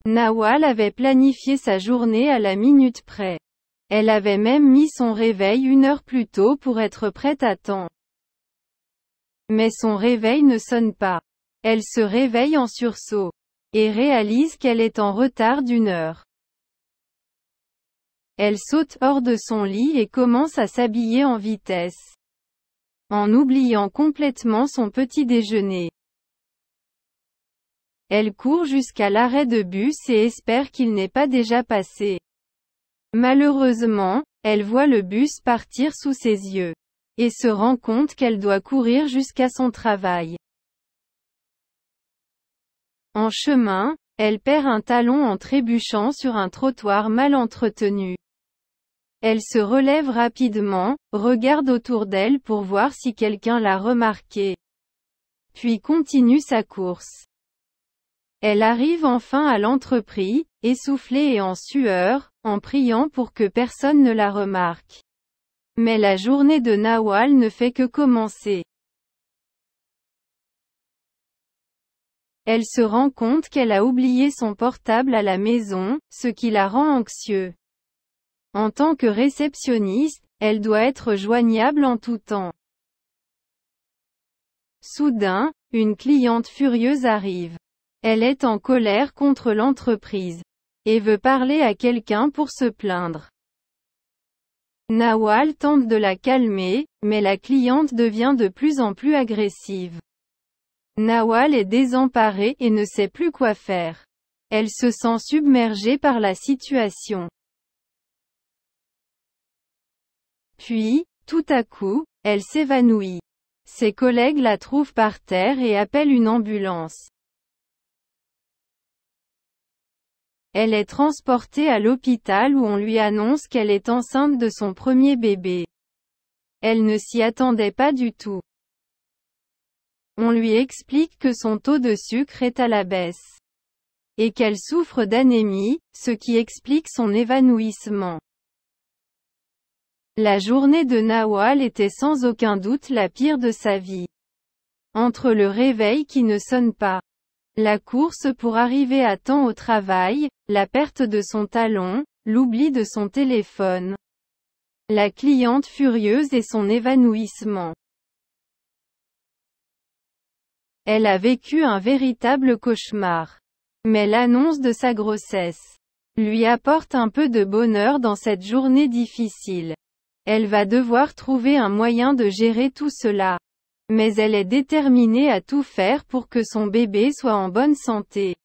Nawal avait planifié sa journée à la minute près. Elle avait même mis son réveil 1 heure plus tôt pour être prête à temps. Mais son réveil ne sonne pas. Elle se réveille en sursaut. Et réalise qu'elle est en retard d'1 heure. Elle saute hors de son lit et commence à s'habiller en vitesse. En oubliant complètement son petit déjeuner. Elle court jusqu'à l'arrêt de bus et espère qu'il n'est pas déjà passé. Malheureusement, elle voit le bus partir sous ses yeux. Et se rend compte qu'elle doit courir jusqu'à son travail. En chemin, elle perd un talon en trébuchant sur un trottoir mal entretenu. Elle se relève rapidement, regarde autour d'elle pour voir si quelqu'un l'a remarqué. Puis continue sa course. Elle arrive enfin à l'entreprise, essoufflée et en sueur, en priant pour que personne ne la remarque. Mais la journée de Nawal ne fait que commencer. Elle se rend compte qu'elle a oublié son portable à la maison, ce qui la rend anxieuse. En tant que réceptionniste, elle doit être joignable en tout temps. Soudain, une cliente furieuse arrive. Elle est en colère contre l'entreprise. Et veut parler à quelqu'un pour se plaindre. Nawal tente de la calmer, mais la cliente devient de plus en plus agressive. Nawal est désemparée et ne sait plus quoi faire. Elle se sent submergée par la situation. Puis, tout à coup, elle s'évanouit. Ses collègues la trouvent par terre et appellent une ambulance. Elle est transportée à l'hôpital où on lui annonce qu'elle est enceinte de son premier bébé. Elle ne s'y attendait pas du tout. On lui explique que son taux de sucre est à la baisse. Et qu'elle souffre d'anémie, ce qui explique son évanouissement. La journée de Nawal était sans aucun doute la pire de sa vie. Entre le réveil qui ne sonne pas, la course pour arriver à temps au travail, la perte de son talon, l'oubli de son téléphone, la cliente furieuse et son évanouissement. Elle a vécu un véritable cauchemar. Mais l'annonce de sa grossesse lui apporte un peu de bonheur dans cette journée difficile. Elle va devoir trouver un moyen de gérer tout cela. Mais elle est déterminée à tout faire pour que son bébé soit en bonne santé.